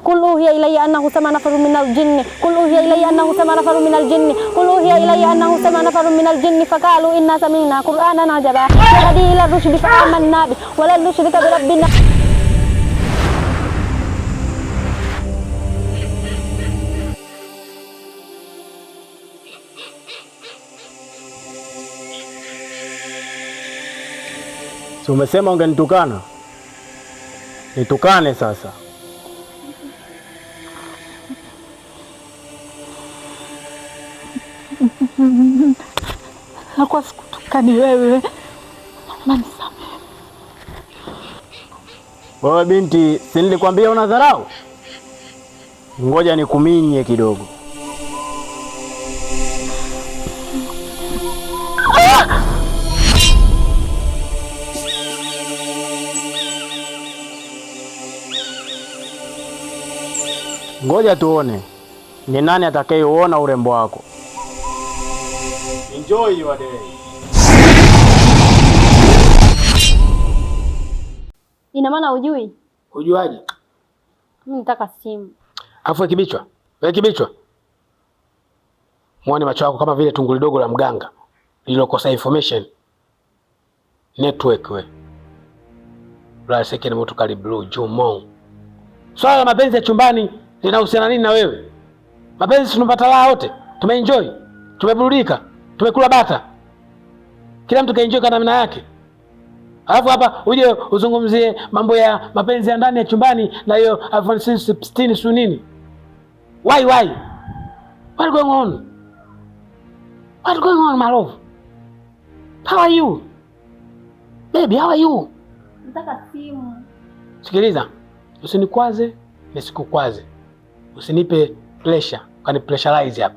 قل أوحي إلي أنه سمع نفر من الجن قل أوحي إلي أنه سمع نفر من الجن قل أوحي إلي أنه سمع نفر من الجن فقالوا إنا سمعنا قرآنا عجبا يهدي إلى الرشد فآمنا به ولن نشرك بربنا. Si umesema ungenitukana? Nitukane sasa. Hakuwa sikutukani wewe. Manisamehe. Wewe binti, si nilikwambia una dharau? Ngoja nikuminye kidogo. Ngoja tuone ni nani atakayeona urembo wako. Enjoy your day. Ina maana hujui? Hujuaje? Mimi nataka simu. Afu kibichwa. Wewe kibichwa. Muone macho yako kama vile tunguli dogo la mganga lililokosa information. Network we. Bra second mtu kali blue Jumong. Swala la mapenzi ya chumbani linahusiana nini na wewe? Mapenzi tunapata raha wote. Tumeenjoy. Tumeburudika. Tumekula bata. Kila mtu kaenjoy kwa namna yake. Alafu hapa uje uzungumzie mambo ya mapenzi ya ndani ya chumbani na hiyo iPhone 16 su nini? Why? What going on? What going on, my love? How are you? Baby, how are you? Nataka simu. Sikiliza. Usinikwaze, nisikukwaze. Usinipe pressure, kani pressurize hapa.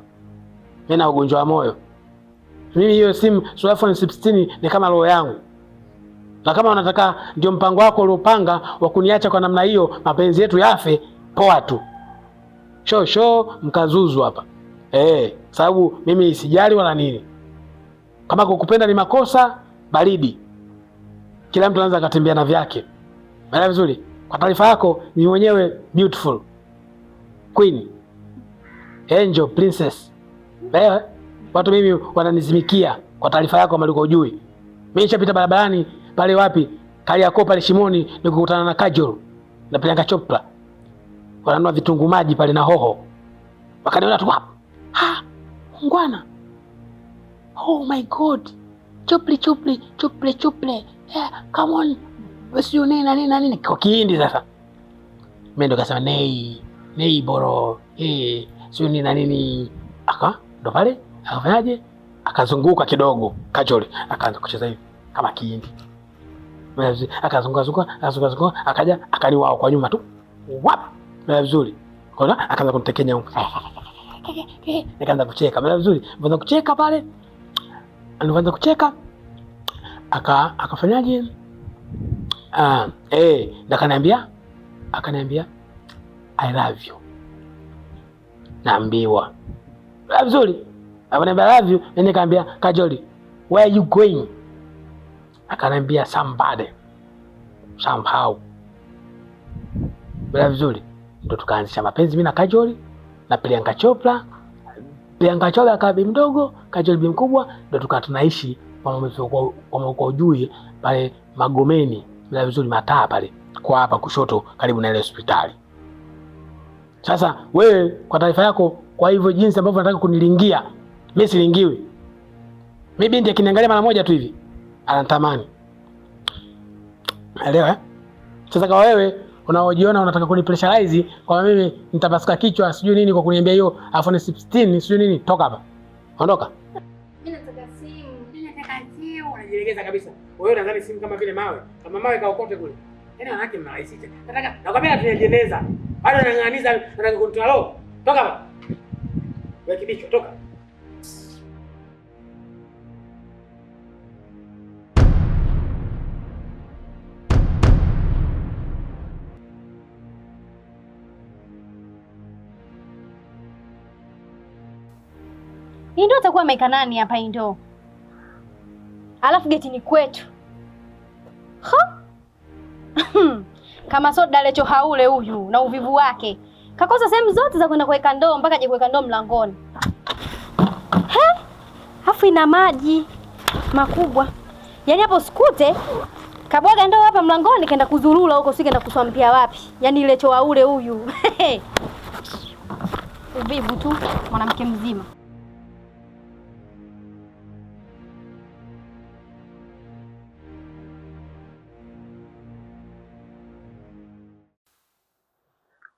Mimi na ugonjwa wa moyo. Mimi hiyo simu iPhone 16 ni kama roho yangu. Na kama unataka ndio mpango wako uliopanga wa kuniacha kwa namna hiyo, mapenzi yetu yafe, poa tu. Show mkazuzu hapa. Sababu mimi sijali wala nini. Kama kukupenda ni makosa, baridi. Kila mtu anaanza kutembea na vyake. Maana vizuri. Kwa taarifa yako, ni mwenyewe beautiful. Queen. Angel, princess. Watu mimi wananizimikia kwa taarifa yako maliko ujui. Mimi nishapita barabarani pale wapi? Kariakoo pale Shimoni nikukutana na Kajol na Priyanka Chopra. Wananua vitunguu maji pale na hoho. Wakaniona tu hapo. Ngwana. Oh my God. Chopli. Yeah, come on. Wasiu nini kwa Kihindi sasa. Mimi ndo kasema nei boro. Sio nini. Ndo pale akafanyaje? Akazunguka kidogo Kajol akaanza kucheza hivi kama Kihindi. Akazunguka akaja akaniwao kwa nyuma tu. Wap! Mimi vizuri. Kwa akaanza kunitekenya huko. Nikaanza kucheka. Mimi vizuri. Nikaanza kucheka pale. Anaanza kucheka. Akafanyaje? Akaniambia I love you. Naambiwa. Vizuri. Akaniambia I love you, na nikamwambia Kajoli, where are you going? Akaniambia somebody. Somehow. Vizuri. Ndio tukaanzisha mapenzi mimi na Kajoli na Priyanka Chopra. Priyanka Chopra akawa bibi mdogo, Kajoli bibi mkubwa, ndio tukawa tunaishi kwa ujui pale Magomeni. Vizuri mataa pale kwa hapa kushoto karibu na ile hospitali. Sasa wewe kwa taarifa yako, kwa hivyo jinsi ambavyo unataka kunilingia, mimi silingiwi. Mimi binti akiniangalia mara moja tu hivi anatamani. Elewa? Sasa kama wewe unaojiona unataka kunipressurize kwa mimi nitapasuka kichwa sijui nini kwa kuniambia hiyo iPhone 16 sijui nini, toka hapa. Ondoka. Mimi nataka simu. Unajilegeza kabisa. Wewe unadhani simu kama vile mawe. Kama mawe kaokote kule. Yaani wanawake mnarahisisha. Nataka nakwambia tunajeneza. Bado anang'aniza nataka control. Toka hapa. Wewe kibicho toka. Hii ndio atakuwa ameika nani hapa hii ndio? Alafu geti ni kwetu. Kama soda lecho haule huyu na uvivu wake. Kakosa sehemu zote za kwenda kuweka ndoo mpaka aje kuweka ndoo mlangoni. Hafu ina maji makubwa. Yaani hapo sikute kabwaga ndoo hapa mlangoni kaenda kuzurula huko sikaenda kuswampia wapi. Yaani ile choa ule huyu. Uvivu tu mwanamke mzima.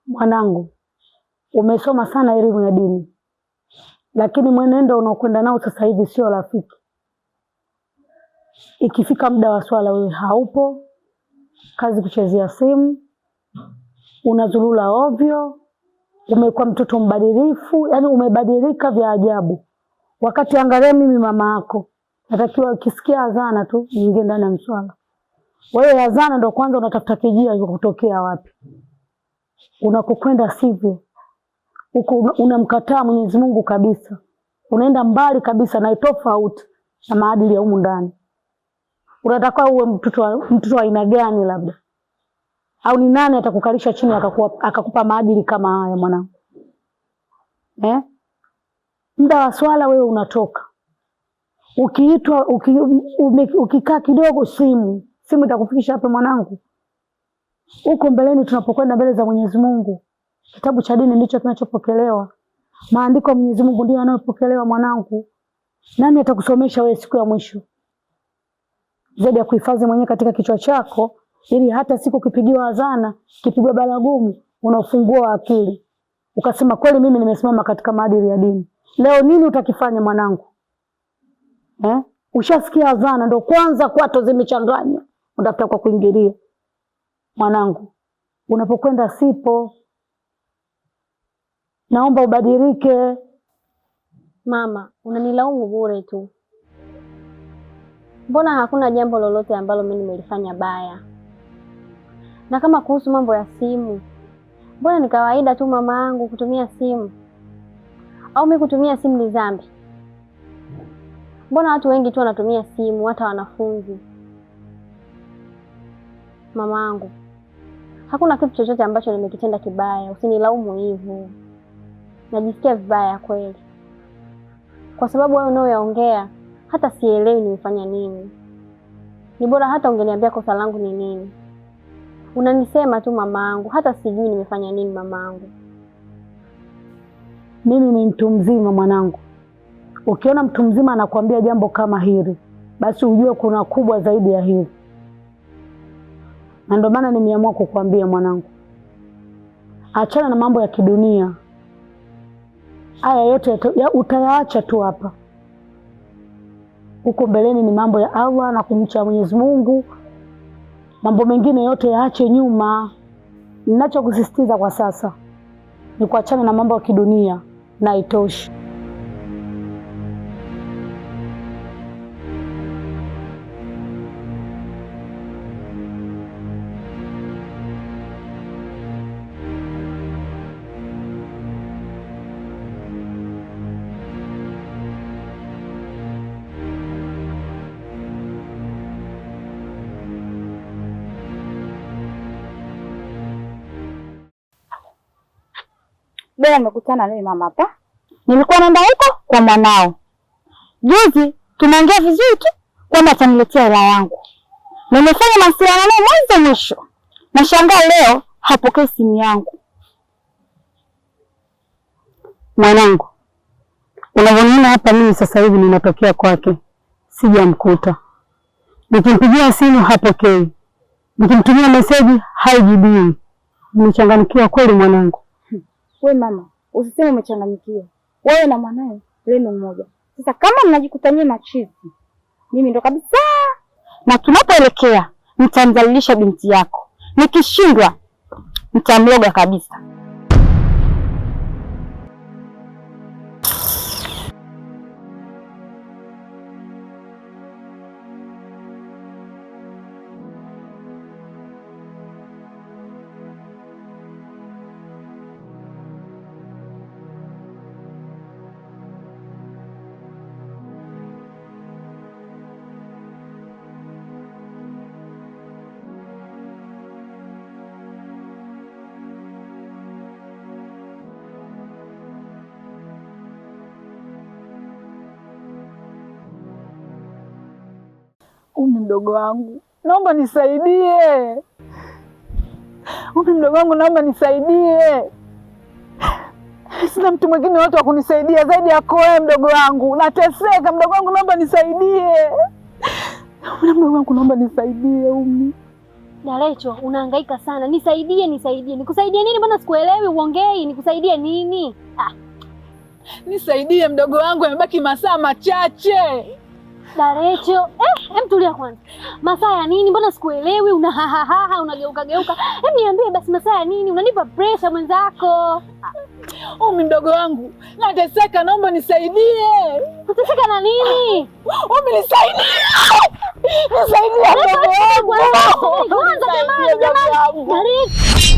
Mwanangu, umesoma sana elimu ya dini, lakini mwenendo unaokwenda nao sasa hivi sio rafiki. Ikifika muda wa swala wewe haupo, kazi kuchezea simu, unazulula ovyo, umekuwa mtoto mbadilifu, yani umebadilika vya ajabu. Wakati angalia mimi mama yako, natakiwa ukisikia adhana tu niingie ndani ya mswala. Wewe adhana ndo kwanza unatafuta kijia kutokea wapi? Unakokwenda sivyo. Huko unamkataa Mwenyezi Mungu kabisa. Unaenda mbali kabisa na tofauti na maadili ya humu ndani. Unataka uwe mtoto wa aina gani labda? Au ni nani atakukalisha chini akakupa maadili kama haya mwanangu? Muda wa swala wewe unatoka. Ukiitwa ukikaa kidogo simu itakufikisha hapa mwanangu. Huko mbeleni tunapokwenda mbele za Mwenyezi Mungu. Kitabu cha dini ndicho kinachopokelewa. Maandiko ya Mwenyezi Mungu ndio yanayopokelewa mwanangu. Nani atakusomesha wewe siku ya mwisho? Zaidi ya kuhifadhi mwenyewe katika kichwa chako ili hata siku kipigiwa adhana, kipigwa baragumu, unafungua akili. Ukasema kweli mimi nimesimama katika maadili ya dini. Leo nini utakifanya mwanangu? Ushasikia adhana ndio kwanza kwato zimechanganywa. Unatafuta kwa kuingilia. Mwanangu, unapokwenda sipo. Naomba ubadilike. Mama, unanilaumu bure tu. Mbona hakuna jambo lolote ambalo mimi nimelifanya baya? Na kama kuhusu mambo ya simu, mbona ni kawaida tu mama yangu kutumia simu? Au mimi kutumia simu ni dhambi? Mbona watu wengi tu wanatumia simu, hata wanafunzi? Mama yangu, hakuna kitu chochote ambacho nimekitenda kibaya, usinilaumu hivyo. Najisikia vibaya kweli. Kwa sababu wewe unaoyaongea hata sielewi nimefanya nini. Ni bora hata ungeniambia kosa langu ni nini. Unanisema tu mamaangu, hata sijui nimefanya nini mamaangu. Mimi ni mtu mzima mwanangu. Ukiona mtu mzima anakuambia jambo kama hili, basi ujue kuna kubwa zaidi ya hili. Na ndio maana nimeamua kukuambia mwanangu. Achana na mambo ya kidunia. Haya yote utayaacha tu hapa. Huko mbeleni ni mambo ya Allah na kumcha Mwenyezi Mungu. Mambo mengine yote yaache nyuma. Ninachokusisitiza kwa sasa ni kuachana na mambo ya kidunia na itoshi. Bela nimekutana naye mama hapa. Nilikuwa naenda huko kwa mwanao. Juzi tumeongea vizuri tu kwamba ataniletea hela yangu. Nimefanya mawasiliano naye mwanzo mwisho. Nashangaa leo hapokei simu yangu. Mwanangu, unavyoona hapa mimi sasa hivi ninatokea kwake. Sijamkuta. Nikimpigia simu hapokei. Nikimtumia meseji haijibiwi. Nimechanganyikiwa kweli mwanangu. We mama, usiseme umechanganyikiwa. Wewe na mwanae leno mmoja. Sasa kama mnajikutania machizi, mimi ndo kabisa. Na tunapoelekea nitamdhalilisha binti yako. Nikishindwa nitamloga kabisa. mdogo wangu, naomba nisaidie. Umi mdogo wangu, naomba nisaidie. Sina mtu mwingine wote wa kunisaidia zaidi yako wewe mdogo wangu. Nateseka mdogo wangu, naomba nisaidie. Mdogo wangu, naomba nisaidie Umi. Darecho, unahangaika sana. Nisaidie. Nikusaidie nini? Mbona sikuelewi, uongei. Nikusaidie nini? Nisaidie mdogo wangu, yamebaki masaa machache. Darecho, tulia kwanza. Masaa ya nini? Mbona sikuelewi? Unahahaha, unageuka. Niambie basi masaa ya nini? Unanipa pressure mwenzako. Umi mdogo wangu, nateseka, naomba nisaidie. Unateseka na nini? Umi nisaidie. Nisaidie mdogo wangu. Kwanza jamani. Darecho.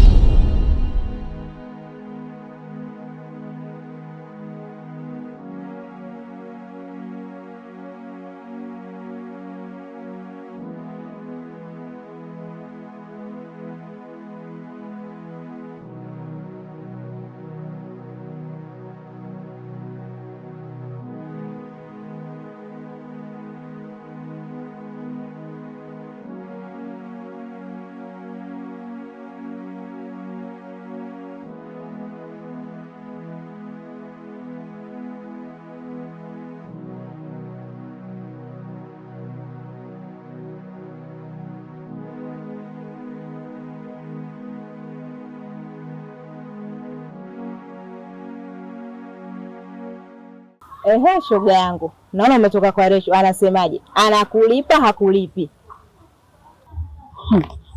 Ehe, shoga yangu, naona umetoka kwa Resho. Anasemaje? Anakulipa hakulipi?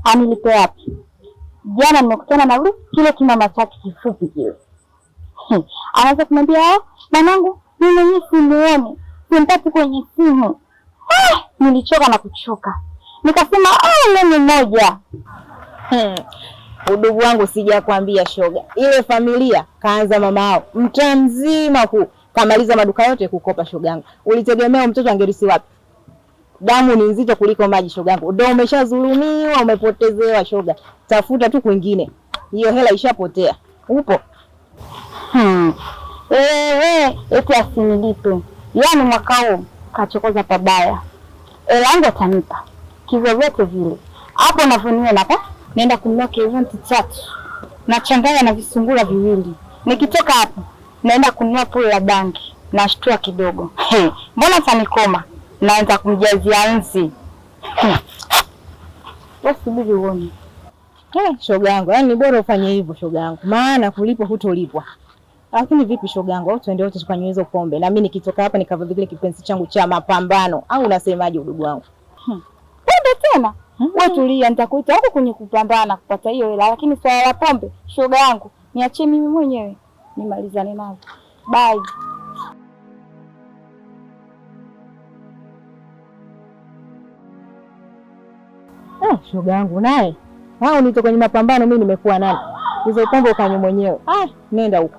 Anilipe wapi? Jana nimekutana na yule kile kimama chake kifupi kile. Anaweza kumwambia mwanangu, mimi mwenyewe simuone, simpati kwenye simu. Nilichoka na kuchoka, nikasema neno moja. Udugu wangu, sijakwambia shoga, ile familia kaanza mama yao mtaa mzima huu kamaliza maduka yote kukopa shoga yangu. Ulitegemea mtoto angerisi wapi? Damu ni nzito kuliko maji shoga yangu. Ndio umeshazulumiwa, umepotezewa shoga. Tafuta tu kwingine. Hiyo hela ishapotea. Upo? Eti asinilipe. Yaani mwaka huu kachokoza pabaya. Hela yangu atanipa. Kivyovyote vile. Hapo unavyoniona hapa, naenda kununua kivunti 3. Nachanganya na visungura 2. Nikitoka hapo naenda kununua pole la bangi, nashtua kidogo. Mbona tanikoma? Naanza kumjazia nzi. Wasubiri uone. Shoga yangu, yaani bora ufanye hivyo shoga yangu. Maana kulipo hutolipwa. Lakini vipi shoga yangu, au tuende wote tukanywe hizo pombe na mimi nikitoka hapa nikava vile kipenzi changu cha mapambano, au unasemaje udugu wangu? Pombe tena? Wewe tulia, nitakuita huko kwenye kupambana kupata hiyo hela, lakini swala la pombe shoga yangu niachie mimi mwenyewe nimalizane nazo. Bye. Shoga yangu naye. Hao nito kwenye mapambano, mimi nimekuwa nani? Hizo pombe ukanywe mwenyewe. Nenda huko.